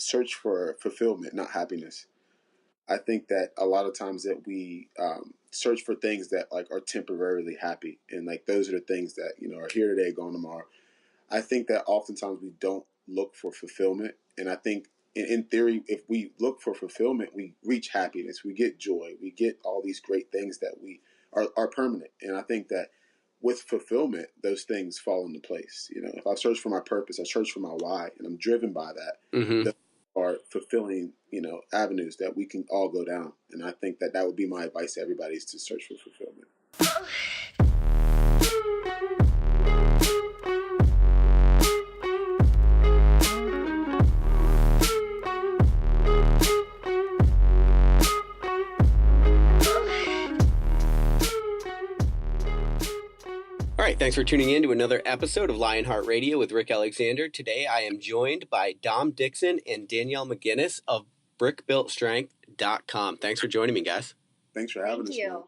search for fulfillment, not happiness. I think that a lot of times that we search for things that like are temporarily happy, and like those are the things that are here today, gone tomorrow. I think that oftentimes we don't look for fulfillment, and I think in theory, if we look for fulfillment, we reach happiness, we get joy, we get all these great things that we are permanent. And I think that with fulfillment, those things fall into place. If I search for my purpose, I search for my why, and I'm driven by that. Mm-hmm. Those are fulfilling, avenues that we can all go down. And I think that would be my advice to everybody, is to search for fulfillment. All right, thanks for tuning in to another episode of Lionheart Radio with Rick Alexander. Today I am joined by Dixon and Danielle Mcginnis of brickbuiltstrength.com. Thanks for joining me, guys. Thanks for having us. Thank you. Man.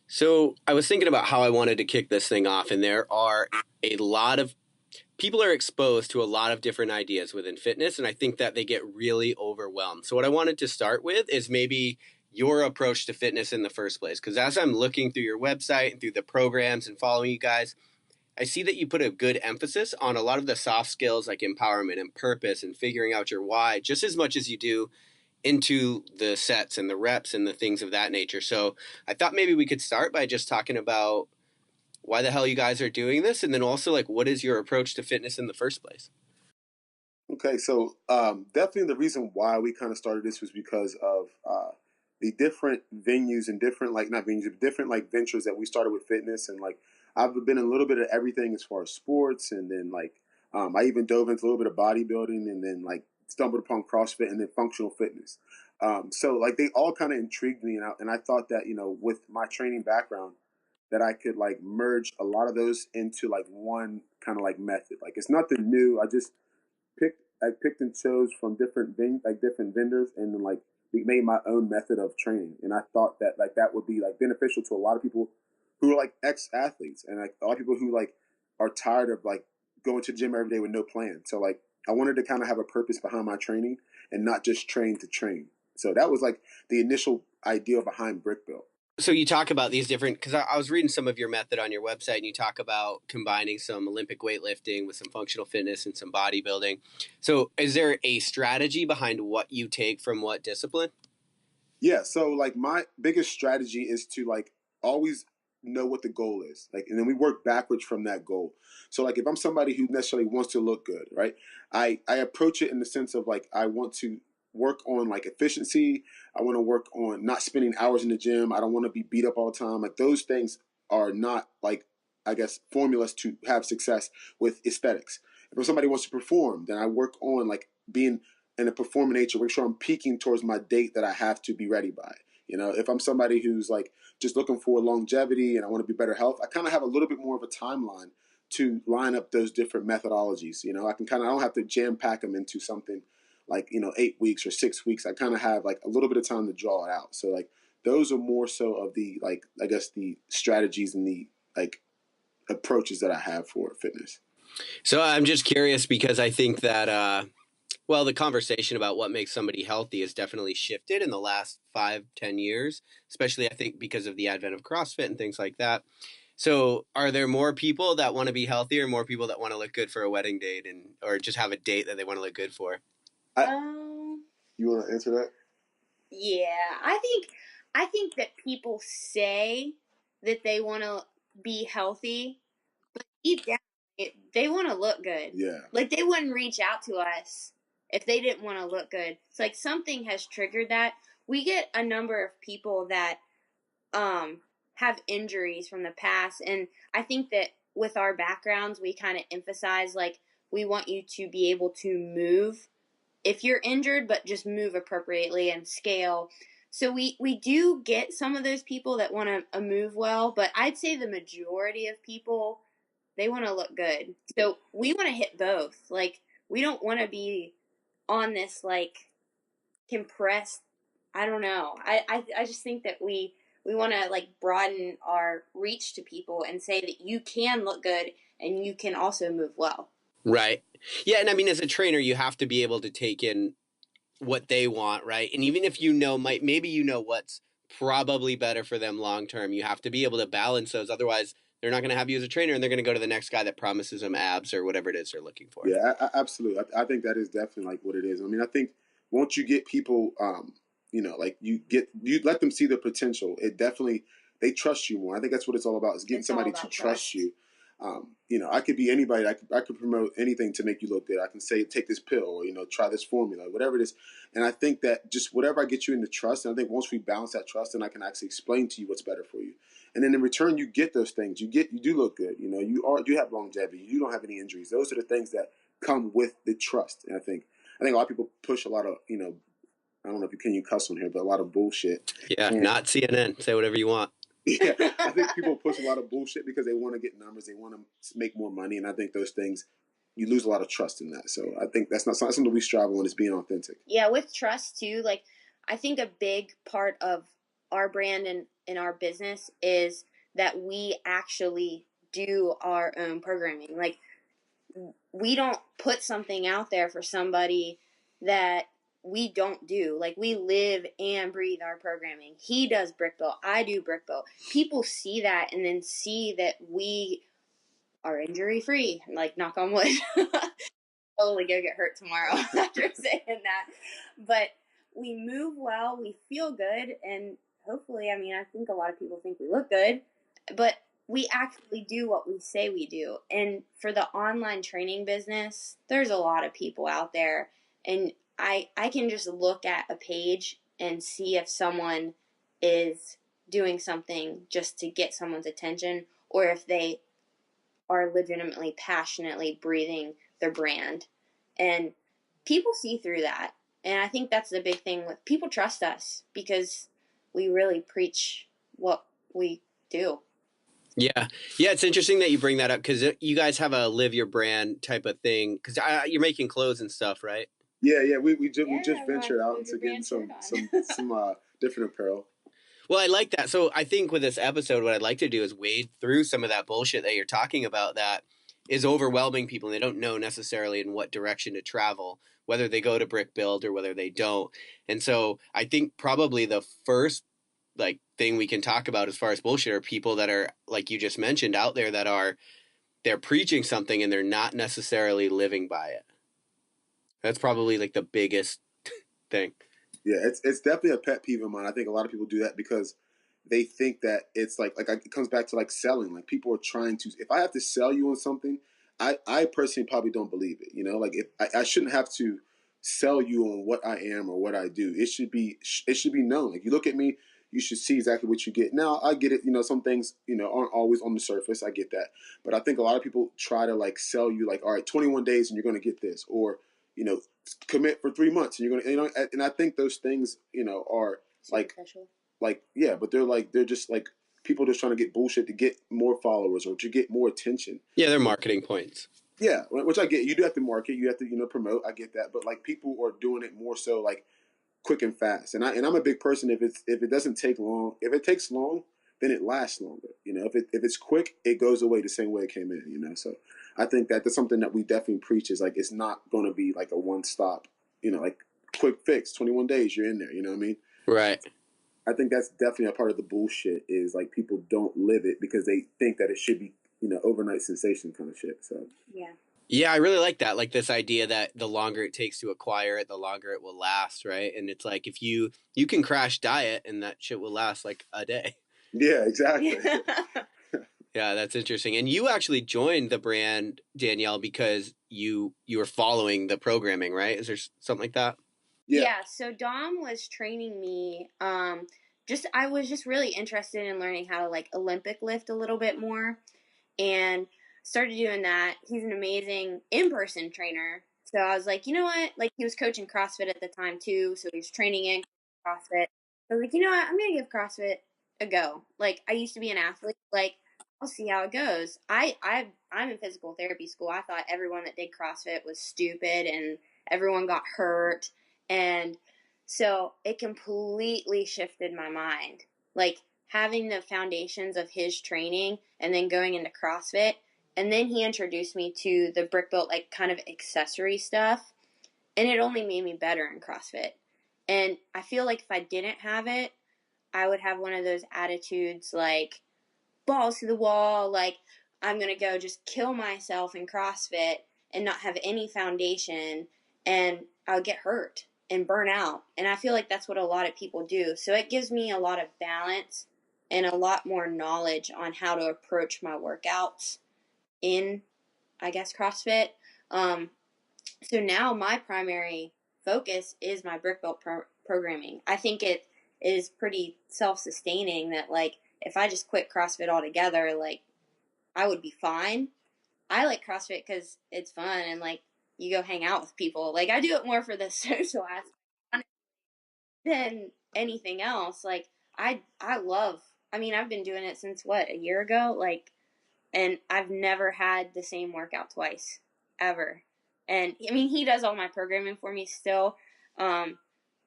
So I was thinking about how I wanted to kick this thing off, and there are a lot of people are exposed to a lot of different ideas within fitness, and I think that they get really overwhelmed. So what I wanted to start with is maybe your approach to fitness in the first place. Because as I'm looking through your website and through the programs and following you guys, I see that you put a good emphasis on a lot of the soft skills like empowerment and purpose and figuring out your why, just as much as you do into the sets and the reps and the things of that nature. So I thought maybe we could start by just talking about why the hell you guys are doing this, and then also like what is your approach to fitness in the first place? Okay, so definitely the reason why we kind of started this was because of the different venues and different not venues, but different ventures that we started with fitness. And I've been in a little bit of everything as far as sports, and then I even dove into a little bit of bodybuilding, and then stumbled upon CrossFit and then functional fitness. So they all kind of intrigued me, and I thought that with my training background that I could merge a lot of those into one kind of method. It's nothing new. I just picked and chose from different different vendors, and then made my own method of training. And I thought that that would be beneficial to a lot of people who are ex-athletes, and a lot of people who are tired of going to the gym every day with no plan. So I wanted to kind of have a purpose behind my training and not just train to train. So that was the initial idea behind Brick Built. So you talk about these different, because I was reading some of your method on your website, and you talk about combining some Olympic weightlifting with some functional fitness and some bodybuilding. So is there a strategy behind what you take from what discipline? Yeah. So my biggest strategy is to always know what the goal is. And then we work backwards from that goal. So if I'm somebody who necessarily wants to look good, right? I approach it in the sense of I want to work on efficiency. I want to work on not spending hours in the gym. I don't want to be beat up all the time. Those things are not I guess formulas to have success with aesthetics. If somebody wants to perform, then I work on being in a performing nature, make sure I'm peaking towards my date that I have to be ready by. If I'm somebody who's just looking for longevity and I want to be better health, I kind of have a little bit more of a timeline to line up those different methodologies. I don't have to jam pack them into something 8 weeks or 6 weeks. I kind of have a little bit of time to draw it out. So those are more so of the I guess the strategies and the approaches that I have for fitness. So I'm just curious because I think that the conversation about what makes somebody healthy has definitely shifted in the last 5-10 years, especially I think because of the advent of CrossFit and things like that. So are there more people that want to be healthy, or more people that want to look good for a wedding date or just have a date that they want to look good for? You want to answer that? Yeah, I think that people say that they want to be healthy, but deep down, they want to look good. Yeah. They wouldn't reach out to us if they didn't want to look good. It's something has triggered that. We get a number of people that have injuries from the past, and I think that with our backgrounds, we kind of emphasize we want you to be able to move if you're injured, but just move appropriately and scale. So we do get some of those people that want to move well, but I'd say the majority of people, they want to look good. So we want to hit both. We don't want to be on this compressed, I don't know. I just think that we want to broaden our reach to people and say that you can look good and you can also move well. Right. Yeah. And I mean, as a trainer, you have to be able to take in what they want, right? And even if you know, maybe you know what's probably better for them long term, you have to be able to balance those. Otherwise, they're not going to have you as a trainer, and they're going to go to the next guy that promises them abs or whatever it is they're looking for. Yeah, absolutely. I think that is definitely like what it is. I mean, I think once you get people, like you let them see the potential. It definitely they trust you more. I think that's what it's all about, is getting somebody to trust you. I could be anybody. I could promote anything to make you look good. I can say, take this pill, or try this formula, whatever it is. And I think that just whatever I get you into trust, and I think once we balance that trust, then I can actually explain to you what's better for you. And then in return, you get those things. You do look good. You have longevity. You don't have any injuries. Those are the things that come with the trust. And I think a lot of people push a lot of, I don't know if you cuss on here, but a lot of bullshit. Yeah, not CNN. Say whatever you want. Yeah, I think people push a lot of bullshit because they want to get numbers. They want to make more money. And I think those things, you lose a lot of trust in that. So I think that's not something we strive on, is being authentic. Yeah, with trust too. Like, I think a big part of our brand and in our business is that we actually do our own programming. Like, we don't put something out there for somebody that we don't do. Like, we live and breathe our programming. He does brick build, I do brick build. People see that and then see that we are injury free. Like, knock on wood. Totally go get hurt tomorrow after saying that. But we move well, we feel good, and hopefully, I think a lot of people think we look good, but we actually do what we say we do. And for the online training business, there's a lot of people out there, and I can just look at a page and see if someone is doing something just to get someone's attention, or if they are legitimately passionately breathing their brand. And people see through that. And I think that's the big thing. With people trust us because we really preach what we do. Yeah. It's interesting that you bring that up, because you guys have a live your brand type of thing, because you're making clothes and stuff, right? Yeah. We just ventured out into getting some different apparel. Well, I like that. So I think with this episode, what I'd like to do is wade through some of that bullshit that you're talking about that is overwhelming people, and they don't know necessarily in what direction to travel, whether they go to brick build or whether they don't. And so I think probably the first thing we can talk about as far as bullshit are people that are, like you just mentioned, out there that they're preaching something and they're not necessarily living by it. That's probably like the biggest thing. Yeah, it's definitely a pet peeve of mine. I think a lot of people do that because they think that it's it comes back to like selling. Like, people are trying to, if I have to sell you on something, I personally probably don't believe it. Like, if I shouldn't have to sell you on what I am or what I do. It should be known. Like, you look at me, you should see exactly what you get. Now, I get it. Some things, aren't always on the surface. I get that. But I think a lot of people try to like sell you like, all right, 21 days and you're going to get this, or, commit for 3 months and you're going to, and I think those things, are but they're just like people just trying to get bullshit to get more followers or to get more attention. Yeah, they're marketing points. Yeah, which I get. You do have to market, you have to promote. I get that, but like, people are doing it more so like quick and fast. And I'm a big person. If it doesn't take long, if it takes long, then it lasts longer. If it's quick, it goes away the same way it came in. So I think that's something that we definitely preach, is like, it's not going to be like a one stop. Like, quick fix, 21 days, you're in there. You know what I mean? Right. I think that's definitely a part of the bullshit, is like, people don't live it because they think that it should be, overnight sensation kind of shit. So yeah, I really like that. Like, this idea that the longer it takes to acquire it, the longer it will last, right? And it's like, if you can crash diet and that shit will last like a day. Yeah, exactly. Yeah, that's interesting. And you actually joined the brand, Danielle, because you were following the programming, right? Is there something like that? Yeah, so Dom was training me. I was just really interested in learning how to like Olympic lift a little bit more, and started doing that. He's an amazing in-person trainer. So I was like, you know what? Like, he was coaching CrossFit at the time too, so he was training in CrossFit. I was like, you know what? I'm gonna give CrossFit a go. Like, I used to be an athlete. Like, I'll see how it goes. I'm in physical therapy school. I thought everyone that did CrossFit was stupid and everyone got hurt. And so it completely shifted my mind. Like, having the foundations of his training and then going into CrossFit. And then he introduced me to the brick built, like, kind of accessory stuff. And it only made me better in CrossFit. And I feel like if I didn't have it, I would have one of those attitudes like balls to the wall, like I'm going to go just kill myself in CrossFit and not have any foundation, and I'll get hurt and burn out. And I feel like that's what a lot of people do. So it gives me a lot of balance and a lot more knowledge on how to approach my workouts in, I guess, CrossFit. So now my primary focus is my brick belt programming. I think it is pretty self-sustaining that, like, if I just quit CrossFit altogether, like, I would be fine. I like CrossFit because it's fun and, like, you go hang out with people. Like, I do it more for the social aspect than anything else. Like, I love, I mean, I've been doing it since, what, a year ago? Like, and I've never had the same workout twice, ever. And I mean, he does all my programming for me still, and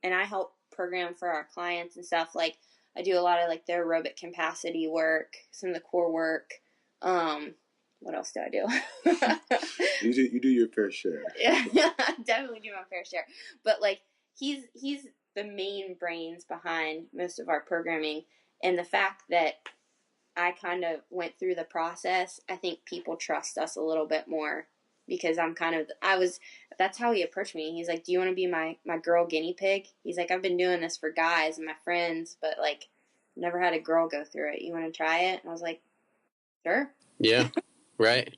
I help program for our clients and stuff. Like, I do a lot of like the aerobic capacity work, some of the core work. What else do I do? You do your fair share. Yeah, I definitely do my fair share. But like, he's the main brains behind most of our programming, and the fact that I kind of went through the process, I think people trust us a little bit more because that's how he approached me. He's like, do you want to be my girl guinea pig? He's like, I've been doing this for guys and my friends, but like, never had a girl go through it. You want to try it? And I was like, sure. Yeah, right.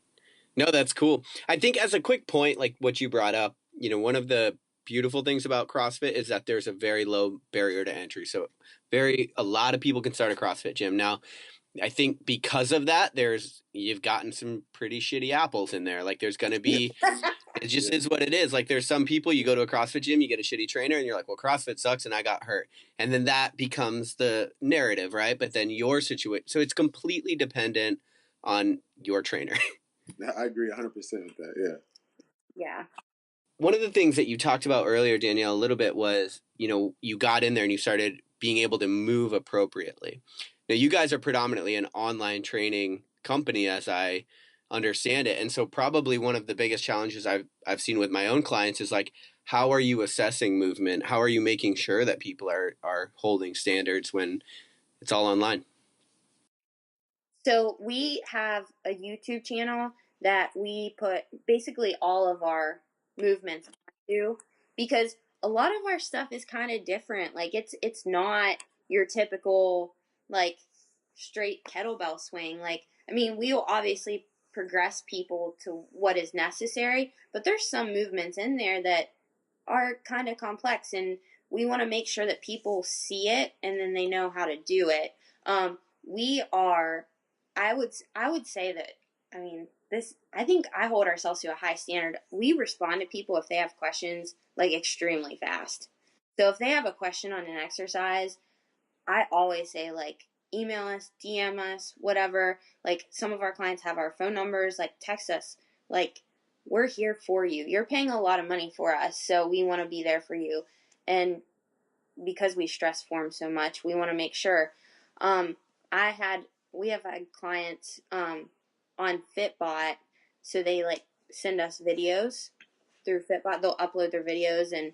No, that's cool. I think as a quick point, like what you brought up, one of the beautiful things about CrossFit is that there's a very low barrier to entry. So a lot of people can start a CrossFit gym. Now, I think because of that, you've gotten some pretty shitty apples in there. Like there's going to be, it just is what it is. Like there's some people, you go to a CrossFit gym, you get a shitty trainer and you're like, well, CrossFit sucks and I got hurt. And then that becomes the narrative, right? But then your situation, so it's completely dependent on your trainer. I agree 100% with that. Yeah. Yeah. One of the things that you talked about earlier, Danielle, a little bit was, you got in there and you started being able to move appropriately. Now, you guys are predominantly an online training company, as I understand it. And so probably one of the biggest challenges I've seen with my own clients is like, how are you assessing movement? How are you making sure that people are holding standards when it's all online? So we have a YouTube channel that we put basically all of our movements onto because a lot of our stuff is kind of different. Like it's not your typical like straight kettlebell swing. Like I mean, we'll obviously progress people to what is necessary, but there's some movements in there that are kind of complex and we want to make sure that people see it and then they know how to do it. We are I would say that, I mean, I think I hold ourselves to a high standard. We respond to people if they have questions like extremely fast. So if they have a question on an exercise, I always say like email us, DM us, whatever. Like some of our clients have our phone numbers, like text us. Like we're here for you. You're paying a lot of money for us, so we want to be there for you. And because we stress form so much, we want to make sure. I had we have had clients on Fitbot, so they like send us videos through Fitbot. They'll upload their videos, and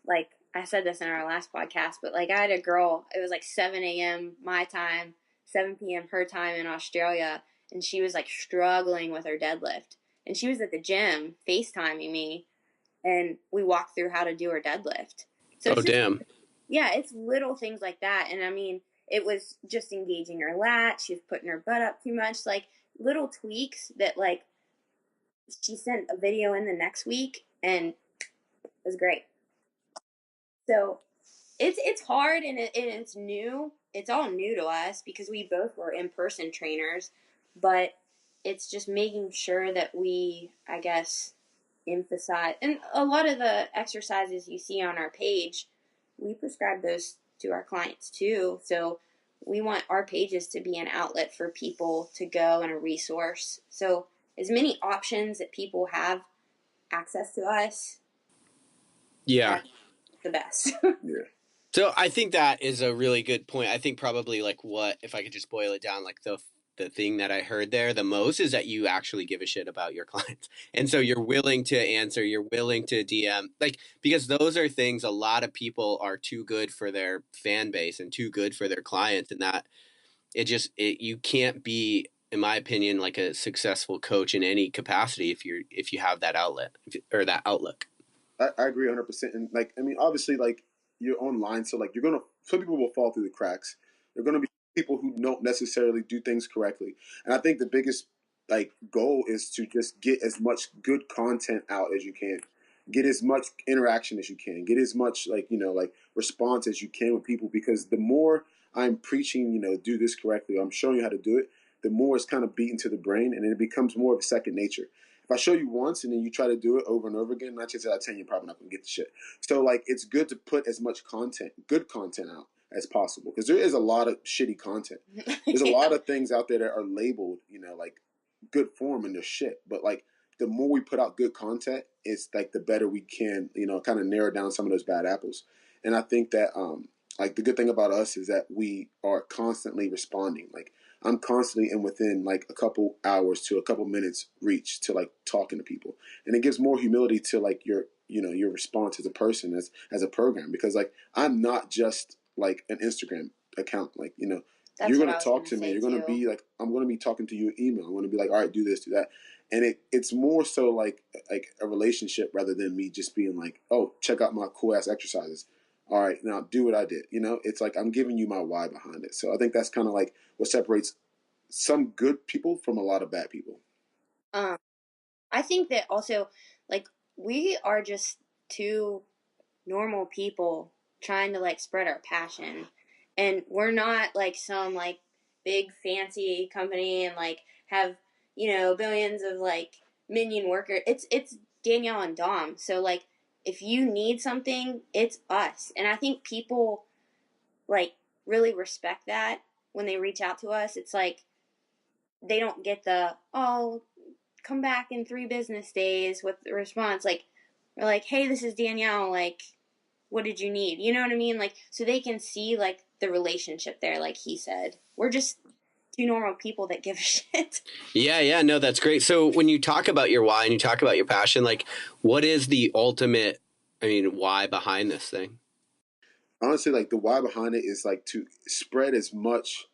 like I said this in our last podcast, but like I had a girl, it was like 7 a.m. my time, 7 p.m. her time in Australia, and she was like struggling with her deadlift. And she was at the gym FaceTiming me, and we walked through how to do her deadlift. So Oh, it's just, damn. yeah, it's little things like that. And I mean, it was just engaging her lat. She was putting her butt up too much. Like little tweaks that like she sent a video in the next week and it was great. So it's hard and it's new. It's all new to us because we both were in-person trainers, but it's just making sure that we, I guess, emphasize. And a lot of the exercises you see on our page, we prescribe those to our clients too. So we want our pages to be an outlet for people to go and a resource. So as many options that people have access to us, Yeah. that's the best. Yeah. So I think that is a really good point. I think probably like if I could just boil it down, like the thing that I heard there the most is that you actually give a shit about your clients. And so you're willing to answer, you're willing to DM, like, because those are things a lot of people are too good for their fan base and too good for their clients. And that you can't be, in my opinion, like a successful coach in any capacity if you have that outlet or that outlook. I agree 100%. And like, I mean, obviously, like you're online, so like some people will fall through the cracks. There are gonna be people who don't necessarily do things correctly. And I think the biggest like goal is to just get as much good content out as you can, get as much interaction as you can, get as much like like response as you can with people. Because the more I'm preaching, do this correctly, I'm showing you how to do it. The more it's kind of beaten to the brain, and then it becomes more of a second nature. If I show you once and then you try to do it over and over again, 9 times out of 10, you're probably not going to get the shit. So like, it's good to put as much good content out as possible, because there is a lot of shitty content. There's a lot of things out there that are labeled, like good form, and they're shit. But like, the more we put out good content, it's like the better we can, kind of narrow down some of those bad apples. And I think that, like the good thing about us is that we are constantly responding. Like, I'm constantly in within like a couple hours to a couple minutes reach to like talking to people, and it gives more humility to like your response as a person, as a program, because like I'm not just like an Instagram account. Like That's you're what gonna I was talk gonna to me. say, You're gonna too. be like, I'm gonna be talking to you email. I'm gonna be like, all right, do this, do that, and it's more so like a relationship rather than me just being like, oh, check out my cool ass exercises. All right, now do what I did. It's like I'm giving you my why behind it. So I think that's kind of like what separates some good people from a lot of bad people. I think that also, like, we are just two normal people trying to like spread our passion, and we're not like some like big fancy company and like have billions of like minion workers. It's Danielle and Dom. So like, if you need something, it's us. And I think people like really respect that when they reach out to us. It's like they don't get the, oh, come back in 3 business days with the response. Like, we're like, hey, this is Danielle. Like, what did you need? You know what I mean? Like, so they can see like the relationship there. Like he said, we're just two normal people that give a shit. Yeah, no, that's great. So when you talk about your why and you talk about your passion, like, what is the ultimate, why behind this thing? Honestly, like the why behind it is like to spread as much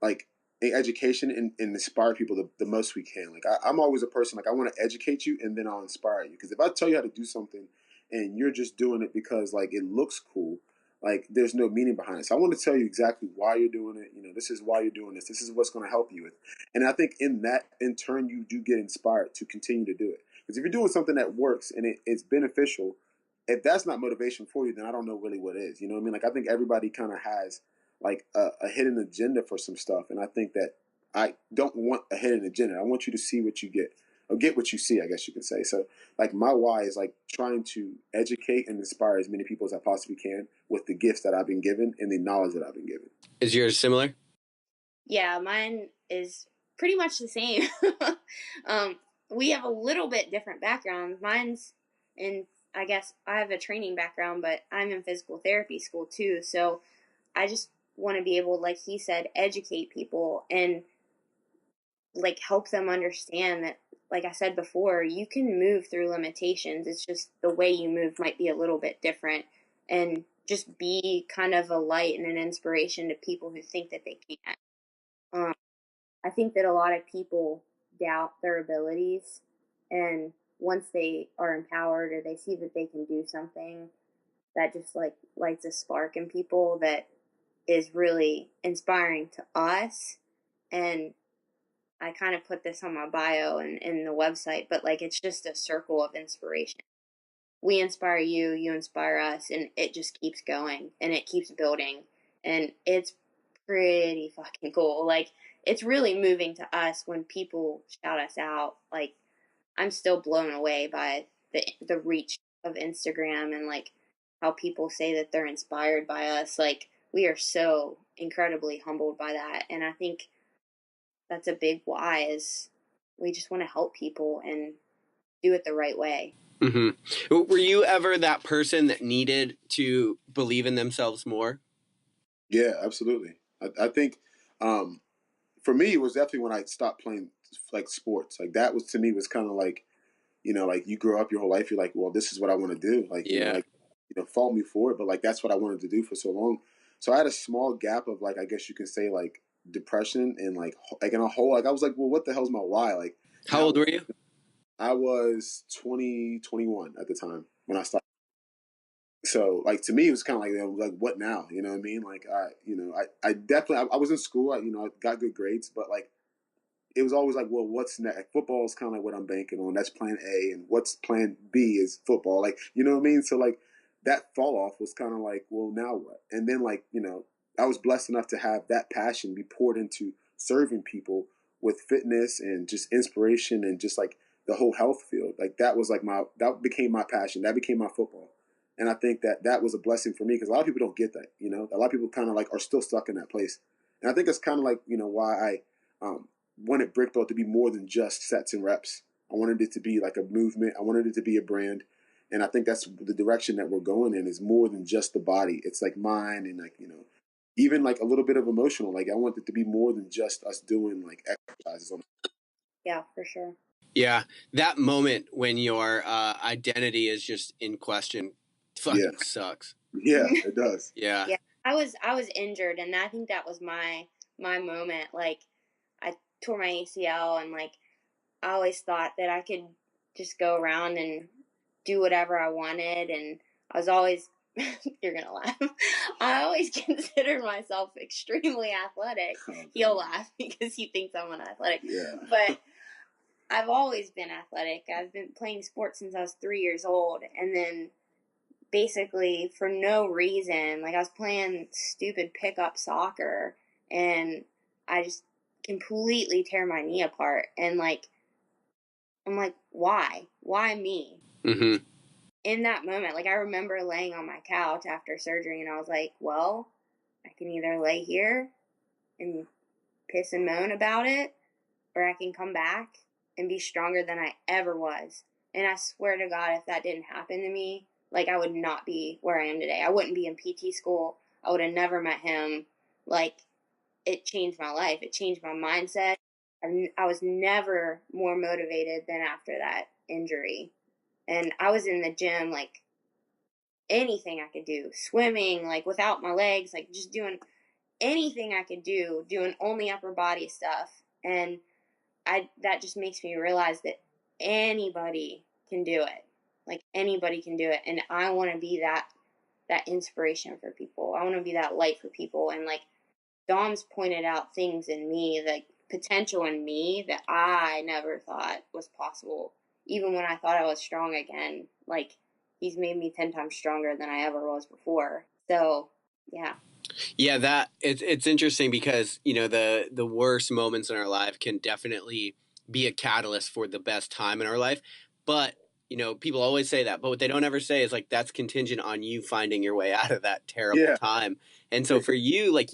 like education and inspire people the most we can. Like I'm always a person, like I want to educate you and then I'll inspire you. Because if I tell you how to do something and you're just doing it because like it looks cool, like there's no meaning behind it. So I want to tell you exactly why you're doing it. This is why you're doing this. This is what's going to help you with. And I think in that, in turn, you do get inspired to continue to do it. Because if you're doing something that works and it's beneficial, if that's not motivation for you, then I don't know really what is. You know what I mean? Like I think everybody kind of has like a hidden agenda for some stuff, and I think that I don't want a hidden agenda. I want you to see what you get, or get what you see, I guess you can say. So like my why is like trying to educate and inspire as many people as I possibly can with the gifts that I've been given and the knowledge that I've been given. Is yours similar? Yeah, mine is pretty much the same. We have a little bit different backgrounds. Mine's in, I guess I have a training background, but I'm in physical therapy school too. So I just want to be able, like he said, educate people and like help them understand that, like I said before, you can move through limitations. It's just the way you move might be a little bit different, and just be kind of a light and an inspiration to people who think that they can't. Um, I think that a lot of people doubt their abilities, and once they are empowered or they see that they can do something, that just like lights a spark in people that is really inspiring to us. And I kind of put this on my bio and in the website, but like it's just a circle of inspiration. We inspire you, you inspire us, and it just keeps going and it keeps building. And it's pretty fucking cool. Like, it's really moving to us when people shout us out. Like, I'm still blown away by the reach of Instagram and like how people say that they're inspired by us. Like, we are so incredibly humbled by that. And I think that's a big why, is we just want to help people and do it the right way. Mm-hmm. Were you ever that person that needed to believe in themselves more? Yeah, absolutely. I think for me, it was definitely when I stopped playing like sports. Like that was to me was kind of like, like you grow up your whole life, you're like, well, this is what I want to do. Like, Yeah. fault me for it, but like that's what I wanted to do for so long. So I had a small gap of like, I guess you can say like depression and like in a whole, like I was like, well, what the hell's my why? Like How old were you? I was 21 at the time when I started. So like to me, it was kind of like what now? You know what I mean? Like I definitely I was in school. I got good grades, but like it was always like, well, what's next? Like, football is kind of like what I'm banking on. That's plan A, and what's plan B is football. Like, you know what I mean? So like that fall off was kind of like, well, now what? And then like I was blessed enough to have that passion be poured into serving people with fitness and just inspiration and just like the whole health field. Like that was like that became my passion. That became my football. And I think that was a blessing for me because a lot of people don't get that. A lot of people kind of like are still stuck in that place. And I think it's kind of like why I wanted Brick Belt to be more than just sets and reps. I wanted it to be like a movement. I wanted it to be a brand. And I think that's the direction that we're going in is more than just the body. It's like mind and like, even like a little bit of emotional. Like I want it to be more than just us doing like exercises on. Yeah, for sure. Yeah, that moment when your identity is just in question fucking sucks. Yeah, it does. Yeah. Yeah, I was injured, and I think that was my moment. Like, I tore my ACL, and like I always thought that I could just go around and do whatever I wanted, and I was always you're gonna laugh. I always considered myself extremely athletic. He'll laugh because he thinks I'm an athletic. Yeah. But I've always been athletic. I've been playing sports since I was 3 years old, and then basically for no reason, like I was playing stupid pickup soccer, and I just completely tear my knee apart, and like I'm like, why me? Mm-hmm. In that moment, like I remember laying on my couch after surgery, and I was like, well, I can either lay here and piss and moan about it, or I can come back and be stronger than I ever was. And I swear to God, if that didn't happen to me, like I would not be where I am today. I wouldn't be in PT school. I would have never met him. Like, it changed my life. It changed my mindset. I was never more motivated than after that injury. And I was in the gym, like, anything I could do. Swimming, like, without my legs, like, just doing anything I could do, doing only upper body stuff. And that just makes me realize that anybody can do it. Like, anybody can do it. And I want to be that inspiration for people. I want to be that light for people. And like Dom's pointed out things in me, like potential in me that I never thought was possible. Even when I thought I was strong again, like he's made me 10 times stronger than I ever was before. So, yeah. Yeah, that it's interesting because, the worst moments in our life can definitely be a catalyst for the best time in our life. But, people always say that, but what they don't ever say is like that's contingent on you finding your way out of that terrible time. And so for you, like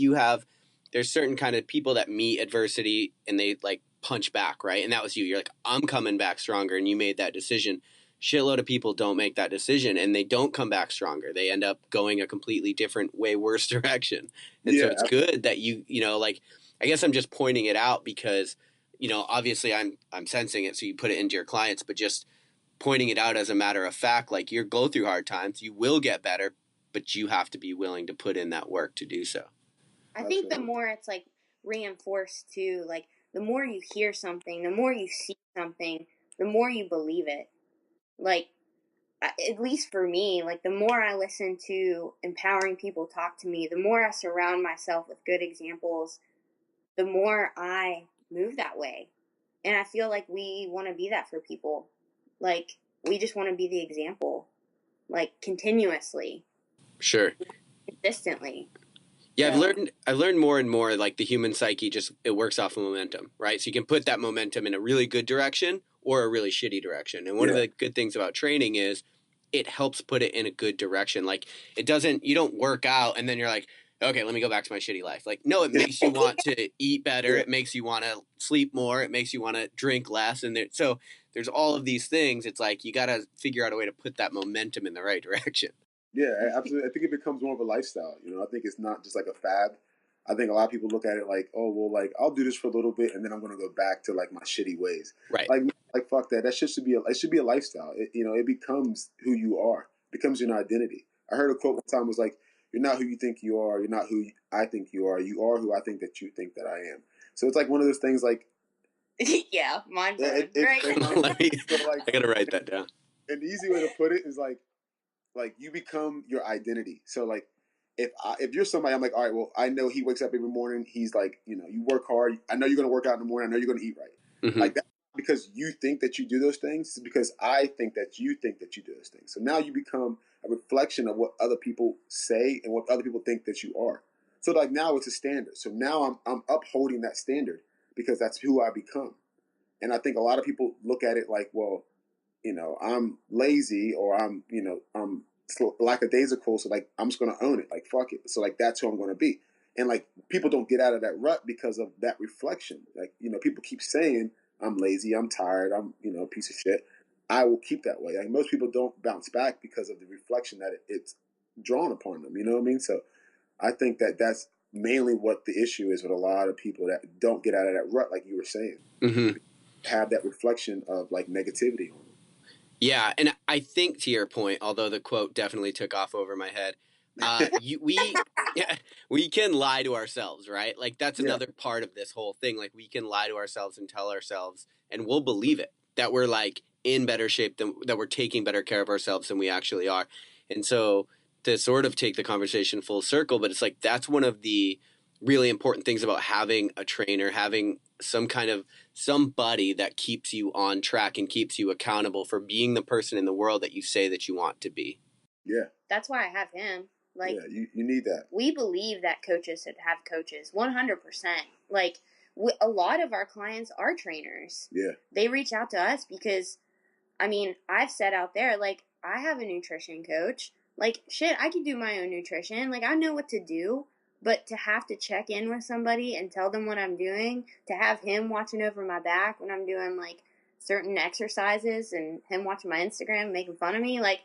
there's certain kind of people that meet adversity and they like punch back, right? And that was you. You're like, I'm coming back stronger, and you made that decision. Shitload of people don't make that decision and they don't come back stronger. They end up going a completely different, way worse direction. And so it's good that like, I guess I'm just pointing it out because, obviously I'm sensing it. So you put it into your clients, but just pointing it out as a matter of fact, like you go through hard times, you will get better, but you have to be willing to put in that work to do so. I think the more it's like reinforced too, like the more you hear something, the more you see something, the more you believe it. Like, at least for me, like the more I listen to empowering people talk to me, the more I surround myself with good examples, the more I move that way. And I feel like we want to be that for people. Like, we just want to be the example, like continuously. Sure. Consistently. Yeah, I've learned more and more like the human psyche it works off of momentum, right? So you can put that momentum in a really good direction or a really shitty direction. And one of the good things about training is it helps put it in a good direction. Like you don't work out and then you're like, okay, let me go back to my shitty life. Like, no, it makes you want to eat better. It makes you want to sleep more. It makes you want to drink less. And so there's all of these things. It's like you got to figure out a way to put that momentum in the right direction. Yeah, absolutely. I think it becomes more of a lifestyle. I think it's not just like a fad. I think a lot of people look at it like, oh, well, like I'll do this for a little bit and then I'm going to go back to like my shitty ways. Right. Like fuck that. That shit should be it should be a lifestyle. It becomes who you are. It becomes your identity. I heard a quote one time was like, "You're not who you think you are. You're not who I think you are. You are who I think that you think that I am." So it's like one of those things like, yeah, mind blowing. Right. So like, I gotta write that down. And the easy way to put it is like you become your identity. So like if you're somebody, I'm like, all right, well, I know he wakes up every morning. He's like, you work hard. I know you're going to work out in the morning. I know you're going to eat right. Mm-hmm. Like that, because you think that you do those things. It's because I think that you do those things. So now you become a reflection of what other people say and what other people think that you are. So like now it's a standard. So now I'm upholding that standard because that's who I become. And I think a lot of people look at it like, well, I'm lazy or I'm lackadaisical. So like, I'm just going to own it. Like, fuck it. So like, that's who I'm going to be. And like, people don't get out of that rut because of that reflection. Like, people keep saying I'm lazy, I'm tired, I'm, a piece of shit. I will keep that way. Like most people don't bounce back because of the reflection that it's drawn upon them. You know what I mean? So I think that that's mainly what the issue is with a lot of people that don't get out of that rut. Like you were saying, have that reflection of like negativity on them. Yeah, and I think to your point, although the quote definitely took off over my head, we can lie to ourselves, right? Like that's another part of this whole thing. Like we can lie to ourselves and tell ourselves, and we'll believe it, that we're like in better shape, that we're taking better care of ourselves than we actually are. And so to sort of take the conversation full circle, but it's like that's one of the really important things about having a trainer, having somebody that keeps you on track and keeps you accountable for being the person in the world that you say that you want to be. Yeah. That's why I have him. Like, yeah, you need that. We believe that coaches should have coaches, 100%. Like, a lot of our clients are trainers. Yeah. They reach out to us because, I've said out there, like, I have a nutrition coach. Like, shit, I can do my own nutrition. Like, I know what to do. But to have to check in with somebody and tell them what I'm doing, to have him watching over my back when I'm doing, like, certain exercises and him watching my Instagram making fun of me, like,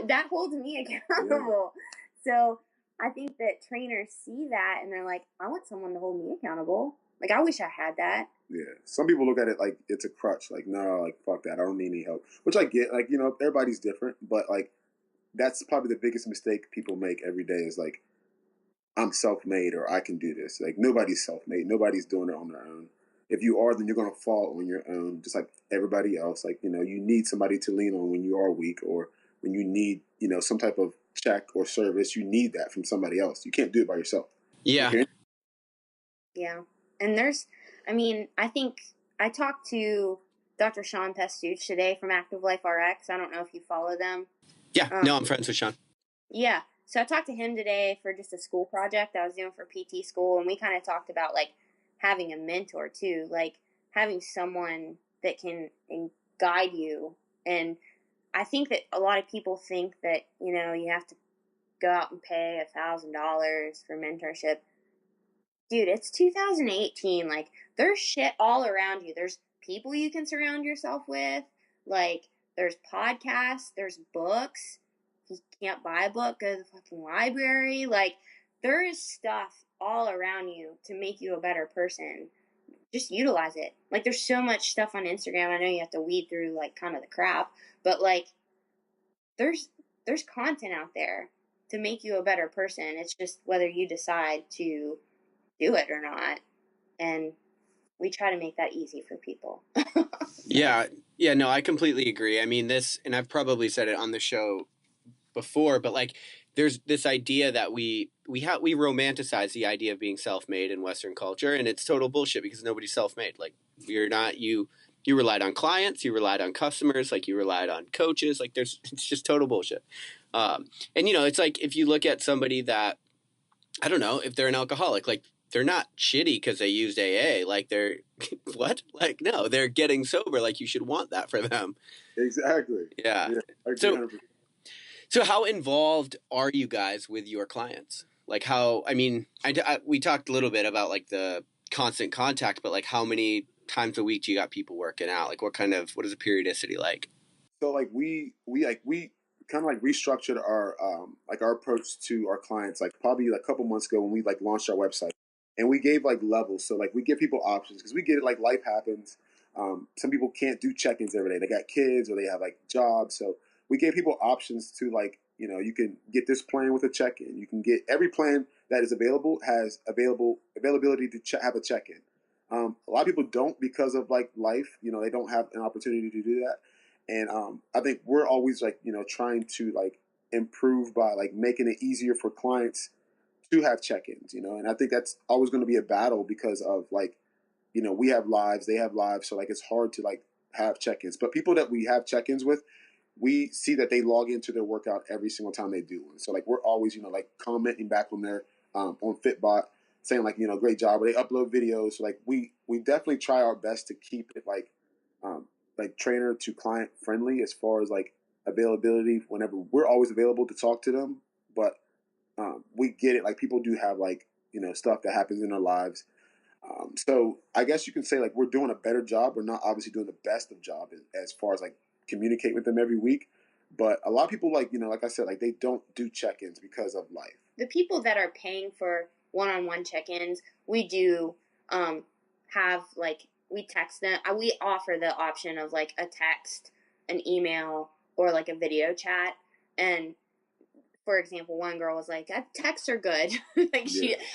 that holds me accountable. Yeah. So I think that trainers see that and they're like, I want someone to hold me accountable. Like, I wish I had that. Yeah. Some people look at it like it's a crutch. Like, no, like, fuck that. I don't need any help. Which I get. Like, everybody's different. But, like, that's probably the biggest mistake people make every day is, like, I'm self-made or I can do this. Like, nobody's self-made. Nobody's doing it on their own. If you are, then you're going to fall on your own, just like everybody else. Like, you need somebody to lean on when you are weak or when you need, some type of check or service. You need that from somebody else. You can't do it by yourself. Yeah. Yeah. And I think I talked to Dr. Sean Pestuch today from Active Life RX. I don't know if you follow them. Yeah. No, I'm friends with Sean. Yeah. So I talked to him today for just a school project I was doing for PT school, and we kind of talked about, like, having a mentor, too. Like, having someone that can guide you. And I think that a lot of people think that, you have to go out and pay $1,000 for mentorship. Dude, it's 2018. Like, there's shit all around you. There's people you can surround yourself with. Like, there's podcasts. There's books. If you can't buy a book, go to the fucking library. Like, there is stuff all around you to make you a better person. Just utilize it. Like, there's so much stuff on Instagram. I know you have to weed through, like, kind of the crap. But, like, there's content out there to make you a better person. It's just whether you decide to do it or not. And we try to make that easy for people. Yeah, no, I completely agree. I mean, and I've probably said it on the show before, but like there's this idea that we romanticize the idea of being self-made in Western culture, and it's total bullshit because nobody's self-made. Like you're not, you relied on clients, you relied on customers, like you relied on coaches, like it's just total bullshit. And it's like if you look at somebody that, I don't know, if they're an alcoholic, like they're not shitty because they used AA. Like they're what? Like no, they're getting sober. Like you should want that for them. Exactly. Yeah. So how involved are you guys with your clients? Like how? I mean, we talked a little bit about like the constant contact, but like how many times a week do you got people working out? Like what is the periodicity like? So like we kind of like restructured our like our approach to our clients, like probably like a couple months ago when we like launched our website, and we gave like levels. So like we give people options because we get it, like life happens. Some people can't do check-ins every day. They got kids or they have like jobs. So we gave people options to like, you know, you can get this plan with a check-in. You can get every plan that is available has availability to have a check-in. A lot of people don't because of like life, you know, they don't have an opportunity to do that. And I think we're always like, you know, trying to like improve by like making it easier for clients to have check-ins, you know, and I think that's always going to be a battle because of like, you know, we have lives, they have lives, so like it's hard to like have check-ins. But people that we have check-ins with, we see that they log into their workout every single time they do one. So like we're always, you know, like commenting back on their on Fitbot, saying like, you know, great job. Or they upload videos. So like we definitely try our best to keep it like trainer to client friendly as far as like availability. Whenever we're always available to talk to them, but we get it. Like people do have like, you know, stuff that happens in their lives. So I guess you can say like we're doing a better job. We're not obviously doing the best of job as far as like communicate with them every week. But a lot of people, like, you know, like I said, like they don't do check-ins because of life. The people that are paying for one-on-one check-ins, we do have like, we text them. We offer the option of like a text, an email, or like a video chat. And for example, one girl was like, texts are good. Like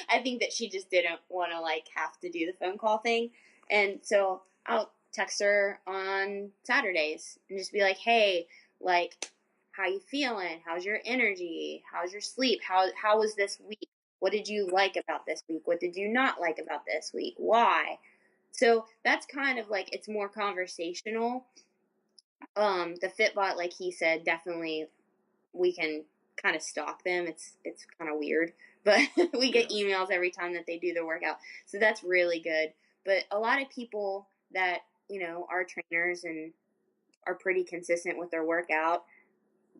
I think that she just didn't want to like have to do the phone call thing. And so I'll text her on Saturdays and just be like, hey, like, how you feeling? How's your energy? How's your sleep? How was this week? What did you like about this week? What did you not like about this week? Why? So that's kind of like, it's more conversational. The Fitbot, like he said, definitely we can kind of stalk them. It's kind of weird, but we get emails every time that they do their workout. So that's really good. But a lot of people that, you know, are trainers and are pretty consistent with their workout,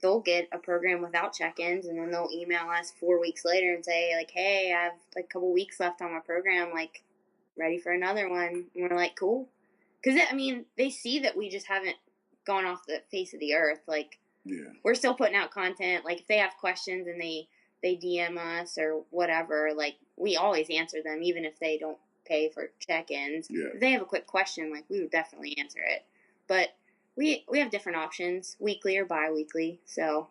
they'll get a program without check-ins, and then they'll email us 4 weeks later and say like, hey, I have like a couple weeks left on my program, like ready for another one. And we're like, cool. Because I mean, they see that we just haven't gone off the face of the earth. Like, we're still putting out content. Like if they have questions and they DM us or whatever, like we always answer them, even if they don't pay for check-ins. If they have a quick question, like we would definitely answer it. But we have different options, weekly or bi-weekly. So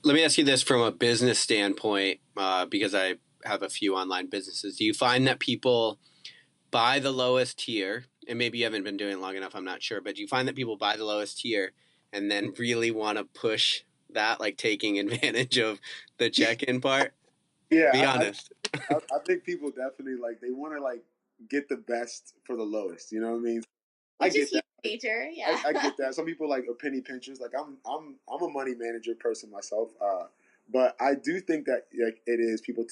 Let me ask you this from a business standpoint, because I have a few online businesses. Do you find that people buy the lowest tier, and maybe you haven't been doing it long enough, I'm not sure, but do you find that people buy the lowest tier and then really want to push that, like taking advantage of the check-in part? Yeah, Be honest. I think people definitely like they want to like get the best for the lowest. You know what I mean? Which is human nature. Yeah, I get that. Some people like are penny pinchers. Like I'm a money manager person myself. But I do think that like it is people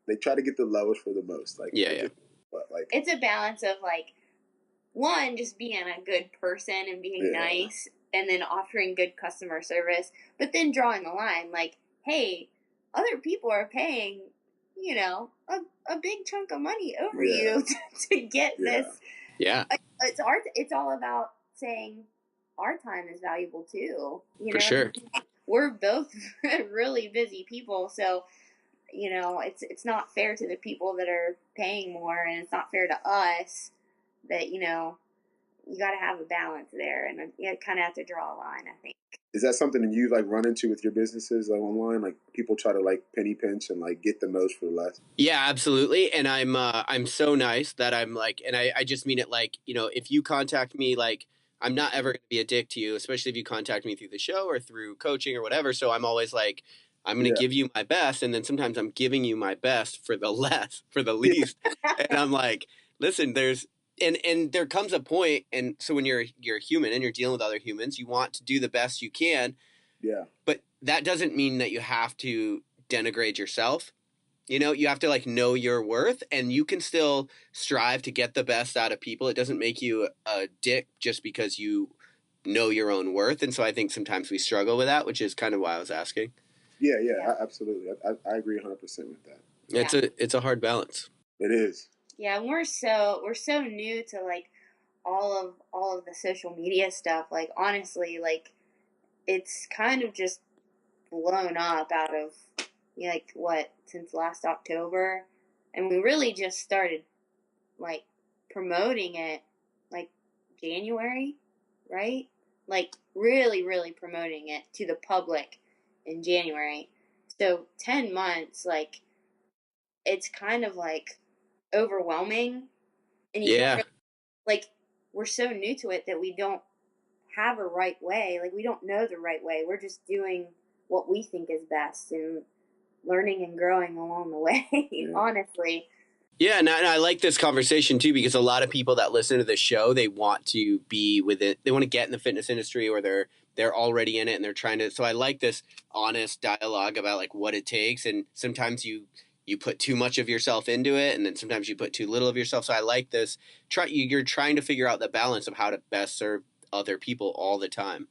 they try to get the lowest for the most. Like but like it's a balance of like, one, just being a good person and being nice, and then offering good customer service, but then drawing the line like, hey, other people are paying, you know, a big chunk of money over you to get this. It's all about saying our time is valuable too. You know, sure. We're both really busy people, so you know, it's not fair to the people that are paying more, and it's not fair to us that, you know, you got to have a balance there, and you kind of have to draw a line, I think. Is that something that you've like run into with your businesses like online? Like people try to like penny pinch and like get the most for the less? Yeah, absolutely. And I'm so nice that I'm like, and I just mean it like, you know, if you contact me, like I'm not ever going to be a dick to you, especially if you contact me through the show or through coaching or whatever. So I'm always like, I'm going to give you my best. And then sometimes I'm giving you my best for the least. And I'm like, listen, and there comes a point. And so when you're a human and you're dealing with other humans, you want to do the best you can. Yeah. But that doesn't mean that you have to denigrate yourself. You know, you have to like know your worth, and you can still strive to get the best out of people. It doesn't make you a dick just because you know your own worth. And so I think sometimes we struggle with that, which is kind of why I was asking. Yeah, absolutely. I agree 100% with that. It's a hard balance. It is. Yeah, and we're so new to like all of the social media stuff. Like honestly, like it's kind of just blown up out of like what, since last October, and we really just started like promoting it like January, right? Like really, really promoting it to the public in January. So 10 months, like it's kind of like overwhelming, and you can't Yeah. really, like, we're so new to it that we don't have a right way. Like we don't know the right way. We're just doing what we think is best and learning and growing along the way. Honestly. Yeah, and I like this conversation too, because a lot of people that listen to the show, they want to be with it. They want to get in the fitness industry, or they're already in it and they're trying to. So I like this honest dialogue about like what it takes, and sometimes you put too much of yourself into it, and then sometimes you put too little of yourself. So I like this. You're trying to figure out the balance of how to best serve other people all the time.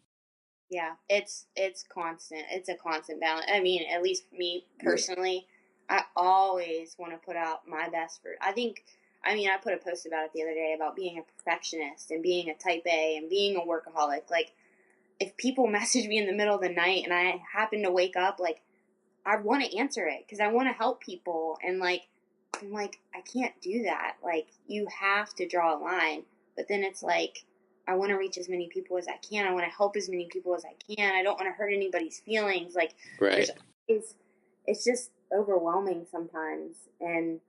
Yeah, it's constant. It's a constant balance. I mean, at least me personally, I always want to put out my best for. I put a post about it the other day about being a perfectionist and being a type A and being a workaholic. Like, if people message me in the middle of the night and I happen to wake up, like, I want to answer it because I want to help people. And like, I'm like, I can't do that. Like, you have to draw a line. But then it's like, I want to reach as many people as I can. I want to help as many people as I can. I don't want to hurt anybody's feelings. Like, Right. it's just overwhelming sometimes, and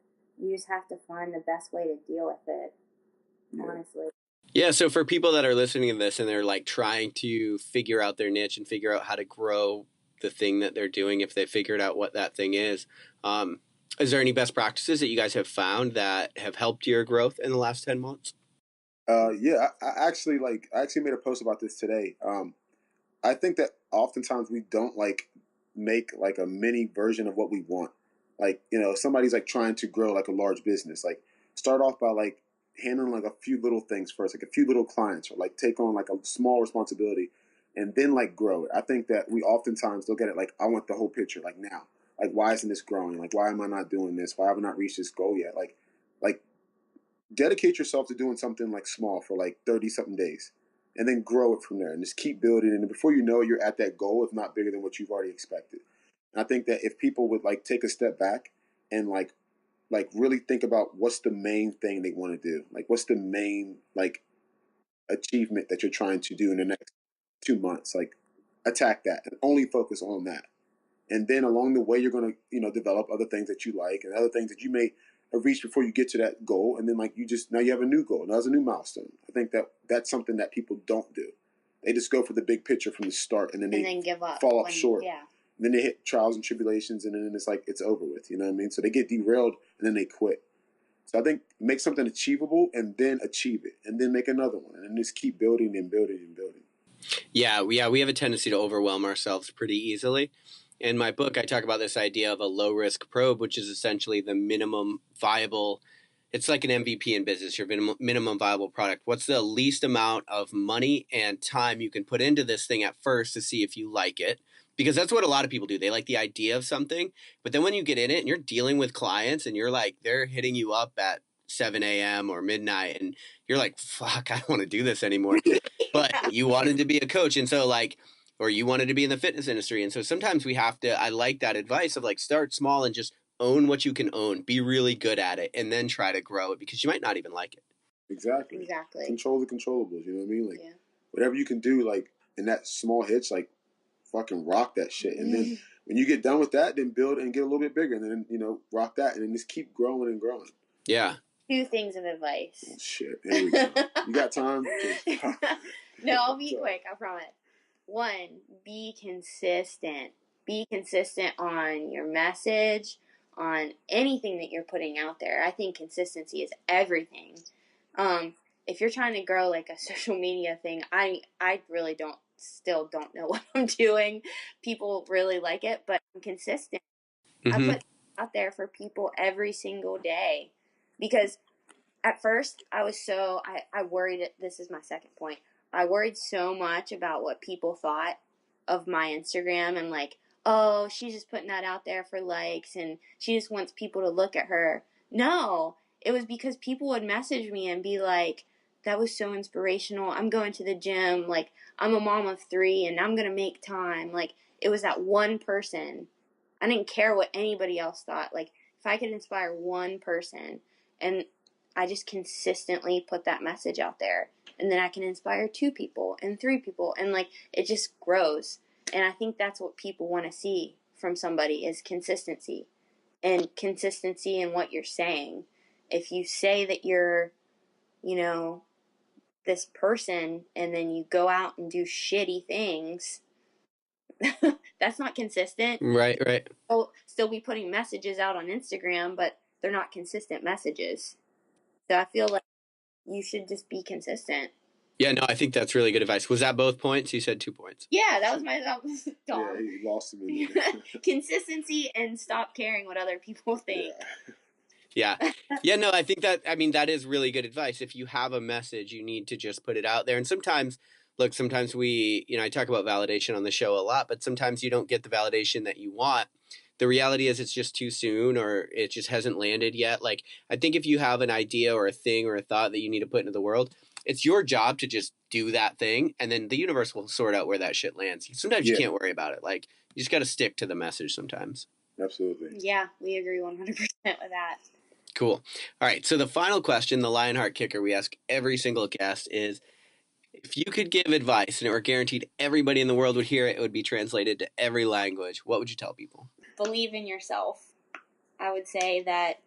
you just have to find the best way to deal with it. Honestly. Yeah, so for people that are listening to this and they're like trying to figure out their niche and figure out how to grow the thing that they're doing, if they figured out what that thing is there any best practices that you guys have found that have helped your growth in the last 10 months? I actually made a post about this today. I think that oftentimes we don't like make like a mini version of what we want. Like, somebody's like trying to grow like a large business. Like, start off by like handling like a few little things first, like a few little clients, or like take on like a small responsibility and then like grow it. I think that we oftentimes look at it like, I want the whole picture like now. Like, why isn't this growing? Like, why am I not doing this? Why have I not reached this goal yet? Like dedicate yourself to doing something like small for like 30 something days, and then grow it from there and just keep building. And before you know it, you're at that goal, if not bigger than what you've already expected. And I think that if people would like take a step back and like really think about what's the main thing they want to do, like what's the main like achievement that you're trying to do in the next 2 months, like attack that and only focus on that. And then along the way, you're going to, develop other things that you like and other things that you may have reached before you get to that goal. And then like now you have a new goal. Now there's a new milestone. I think that that's something that people don't do. They just go for the big picture from the start, and then give up. fall up short. Yeah. And then they hit trials and tribulations, and then it's like, it's over with. You know what I mean? So they get derailed and then they quit. So I think make something achievable and then achieve it, and then make another one, and then just keep building and building and building. Yeah, we have a tendency to overwhelm ourselves pretty easily. In my book, I talk about this idea of a low-risk probe, which is essentially the minimum viable. It's like an MVP in business, your minimum viable product. What's the least amount of money and time you can put into this thing at first to see if you like it? Because that's what a lot of people do. They like the idea of something, but then when you get in it and you're dealing with clients and you're like, they're hitting you up at 7 a.m. or midnight, and you're like, fuck, I don't want to do this anymore. But you wanted to be a coach. And so like, or you wanted to be in the fitness industry. And so sometimes we have to, I like that advice of like, start small and just own what you can own, be really good at it, and then try to grow it, because you might not even like it. Exactly. Control the controllables. You know what I mean? Like, whatever you can do, like in that small hits, like fucking rock that shit. And then when you get done with that, then build and get a little bit bigger, and then, rock that, and then just keep growing and growing. Yeah. 2 things of advice. Oh, shit. Here we go. You got time? No, I'll be quick. I promise. 1, be consistent. Be consistent on your message, on anything that you're putting out there. I think consistency is everything. If you're trying to grow like a social media thing, I really still don't know what I'm doing. People really like it, but I'm consistent. Mm-hmm. I put out there for people every single day, because at first I was I worried. This is my second point. I worried so much about what people thought of my Instagram, and like, oh, she's just putting that out there for likes and she just wants people to look at her. No, it was because people would message me and be like, that was so inspirational. I'm going to the gym. Like, I'm a mom of 3 and I'm going to make time. Like, it was that one person. I didn't care what anybody else thought. Like, if I could inspire one person, and I just consistently put that message out there, and then I can inspire 2 people and 3 people, and like, it just grows. And I think that's what people want to see from somebody, is consistency, and consistency in what you're saying. If you say that you're, you know, this person, and then you go out and do shitty things, that's not consistent. Right. You'll still be putting messages out on Instagram, but they're not consistent messages. So I feel like you should just be consistent. Yeah, no, I think that's really good advice. Was that both points? You said 2 points. Yeah, that was my Yeah, he lost him in there. Consistency and stop caring what other people think. Yeah. Yeah, no, I think that, I mean, that is really good advice. If you have a message, you need to just put it out there. And sometimes, look, sometimes we, I talk about validation on the show a lot, but sometimes you don't get the validation that you want. The reality is it's just too soon, or it just hasn't landed yet. Like, I think if you have an idea or a thing or a thought that you need to put into the world, it's your job to just do that thing, and then the universe will sort out where that shit lands. Sometimes you can't worry about it. Like, you just got to stick to the message sometimes. Absolutely. Yeah, we agree 100% with that. Cool. All right. So the final question, the Lionheart kicker we ask every single guest is, if you could give advice and it were guaranteed everybody in the world would hear it, it would be translated to every language, what would you tell people? Believe in yourself. I would say that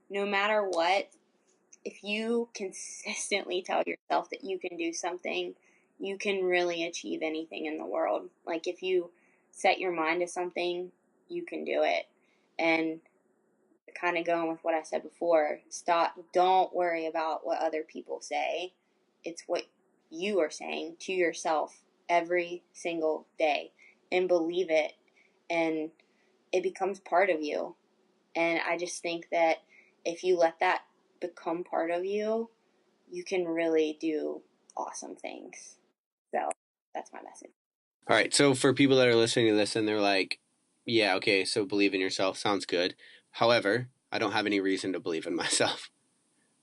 no matter what, if you consistently tell yourself that you can do something, you can really achieve anything in the world. Like, if you set your mind to something, you can do it. And kind of going with what I said before, don't worry about what other people say. It's what you are saying to yourself every single day, and believe it, and it becomes part of you. And I just think that if you let that become part of you, you can really do awesome things. So that's my message. All right. So for people that are listening to this and they're like, yeah, okay, so believe in yourself sounds good. However, I don't have any reason to believe in myself.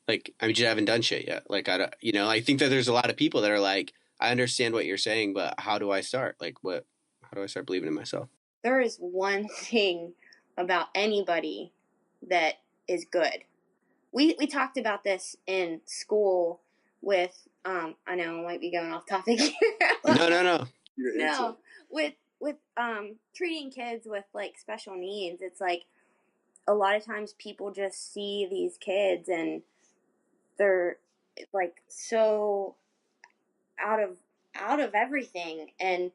Like, I just haven't done shit yet. Like, I don't, I think that there's a lot of people that are like, I understand what you're saying, but how do I start? Like, how do I start believing in myself? There is one thing about anybody that is good. We talked about this in school with, I know I might be going off topic here. No. No, with treating kids with like special needs, it's like a lot of times people just see these kids and they're like so out of everything, and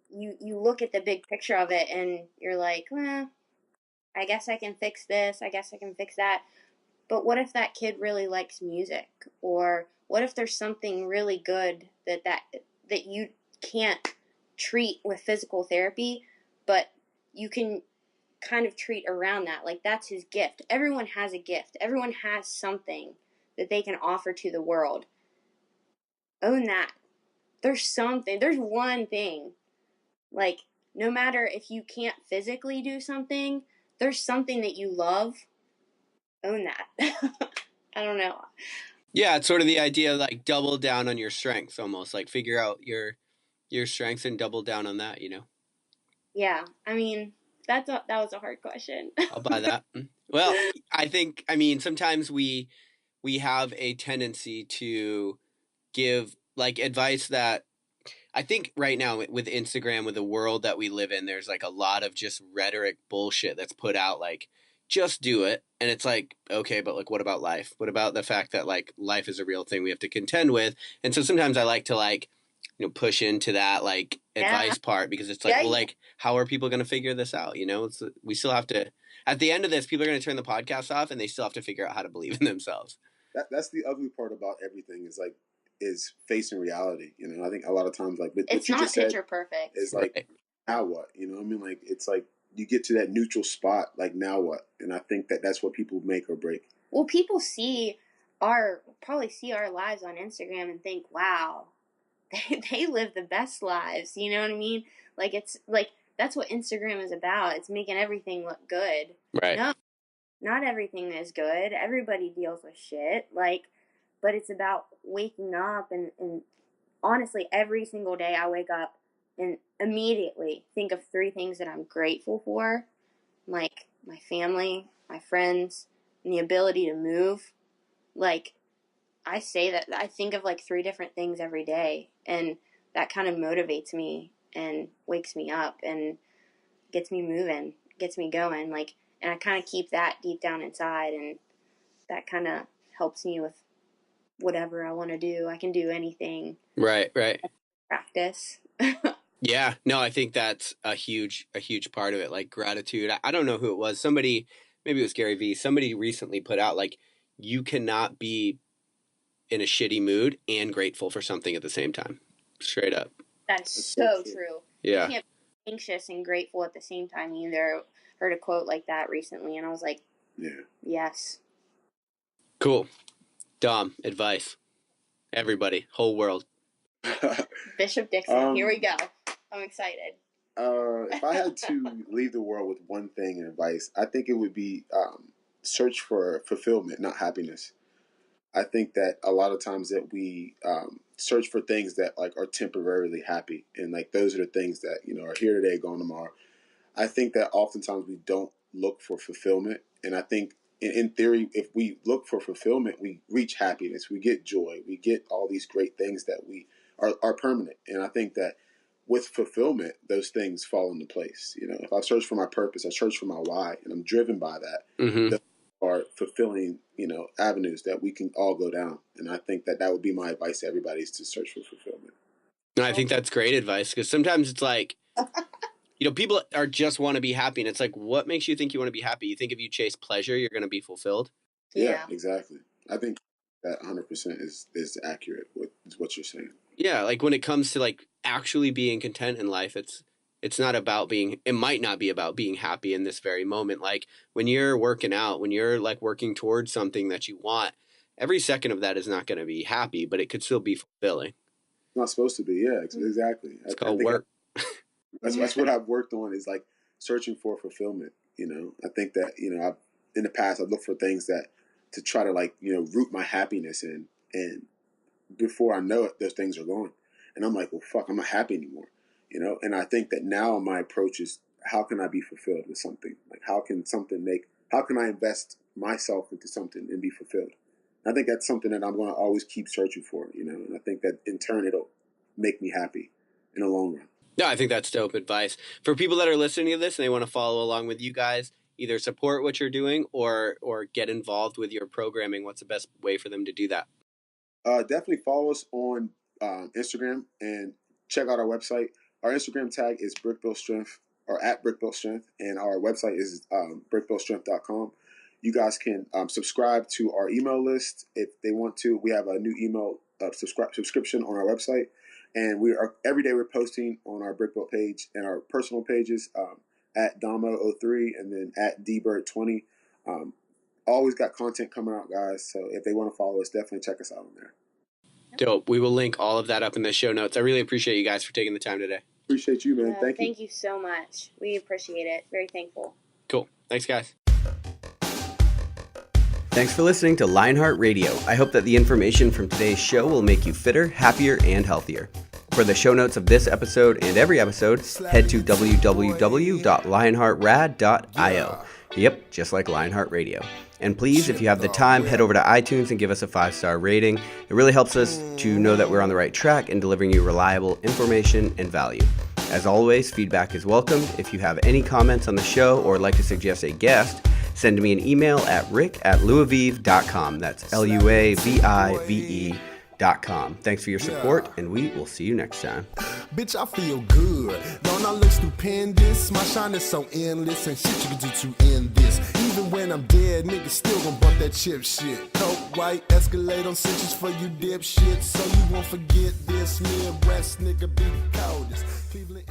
you look at the big picture of it and you're like, I guess I can fix this, I guess I can fix that. But what if that kid really likes music? Or what if there's something really good that you can't treat with physical therapy, but you can kind of treat around that? Like, that's his gift. Everyone has a gift. Everyone has something that they can offer to the world. Own that. There's one thing. Like, no matter if you can't physically do something, there's something that you love. Own that. I don't know. Yeah, it's sort of the idea, like, double down on your strengths, almost like figure out your strengths and double down on that. Yeah, I mean, that was a hard question. I'll buy that. Well, I think, sometimes we have a tendency to give like advice that I think right now with Instagram, with the world that we live in, there's like a lot of just rhetoric bullshit that's put out, like, just do it. And it's like, okay, but like, what about life? What about the fact that like life is a real thing we have to contend with? And so sometimes I like to like, push into that like advice part, because it's like, well, like, how are people going to figure this out? We still have to, at the end of this, people are going to turn the podcast off and they still have to figure out how to believe in themselves. That's the ugly part about everything, is facing reality. I think a lot of times, like, it's not picture perfect. It's like, now what? Like, it's like you get to that neutral spot, like, now what? And I think that's what people make or break. Well, people probably see our lives on Instagram and think, wow, they live the best lives. You know what I mean? Like, it's like, that's what Instagram is about. It's making everything look good. Right. No, not everything is good. Everybody deals with shit. Like, but it's about waking up and honestly, every single day I wake up and immediately think of 3 things that I'm grateful for, like my family, my friends, and the ability to move. Like, I say that I think of like 3 different things every day, and that kind of motivates me and wakes me up and gets me moving, gets me going. Like, and I kind of keep that deep down inside, and that kind of helps me with whatever I want to do. I can do anything. Right. Practice. Yeah, no, I think that's a huge part of it. Like gratitude. I don't know who it was. Somebody, maybe it was Gary Vee. Somebody recently put out like, you cannot be in a shitty mood and grateful for something at the same time. Straight up. That's so true. Yeah. You can't be anxious and grateful at the same time either. Heard a quote like that recently, and I was like, Yeah. Yes. Cool. Dom, advice. Everybody, whole world. Bishop Dixon, here we go. I'm excited. If I had to leave the world with one thing in advice, I think it would be search for fulfillment, not happiness. I think that a lot of times that we search for things that like are temporarily happy, and like those are the things that are here today, gone tomorrow. I think that oftentimes we don't look for fulfillment, and I think in theory, if we look for fulfillment, we reach happiness, we get joy, we get all these great things that we are permanent. And I think that with fulfillment, those things fall into place. If I search for my purpose, I search for my why, and I'm driven by that. Mm-hmm. Those are fulfilling, avenues that we can all go down. And I think that would be my advice to everybody, is to search for fulfillment. No, I think that's great advice, because sometimes it's like, people are just want to be happy, and it's like, what makes you think you want to be happy? You think if you chase pleasure, you're going to be fulfilled? Yeah, exactly. I think that 100% is accurate with what you're saying. Yeah, like when it comes to like actually being content in life, it's not about it might not be about being happy in this very moment. Like when you're working out, when you're like working towards something that you want, every second of that is not going to be happy, but it could still be fulfilling. It's not supposed to be. Yeah, exactly. It's called work. That's what I've worked on, is like searching for fulfillment. I think that I've in the past I've looked for things that to try to like root my happiness in, and before I know it, those things are gone, and I'm like, well, fuck, I'm not happy anymore. And I think that now my approach is, how can I be fulfilled with something? Like, how can I invest myself into something and be fulfilled? And I think that's something that I'm going to always keep searching for. And I think that in turn it'll make me happy in the long run. No, I think that's dope advice. For people that are listening to this and they want to follow along with you guys, either support what you're doing or get involved with your programming, what's the best way for them to do that? Definitely follow us on Instagram and check out our website. Our Instagram tag is Brickbuilt Strength, or at Brickbuilt Strength, and our website is brickbuiltstrength.com. You guys can subscribe to our email list if they want to. We have a new email subscription on our website, and every day we're posting on our Brickbuilt page and our personal pages at Damo03 and then at DBird20. Always got content coming out, guys. So if they want to follow us, definitely check us out on there. Dope. We will link all of that up in the show notes. I really appreciate you guys for taking the time today. Appreciate you, man. Thank you. Thank you so much. We appreciate it. Very thankful. Cool. Thanks, guys. Thanks for listening to Lionheart Radio. I hope that the information from today's show will make you fitter, happier, and healthier. For the show notes of this episode and every episode, head to www.lionheartrad.io. Yep, just like Lionheart Radio. And please, if you have the time, head over to iTunes and give us a 5-star rating. It really helps us to know that we're on the right track in delivering you reliable information and value. As always, feedback is welcomed. If you have any comments on the show or like to suggest a guest, send me an email at rick@luavive.com. That's LUAVIVE.com. Thanks for your support, and we will see you next time. Bitch, I feel good. Don't I look stupendous? My shine is so endless, and shit you can do to end this. Even when I'm dead, niggas still gon' bump that chip shit. Coke, white, Escalade on cinches for you dipshit. So you won't forget this. Me and West nigga be the coldest. Cleveland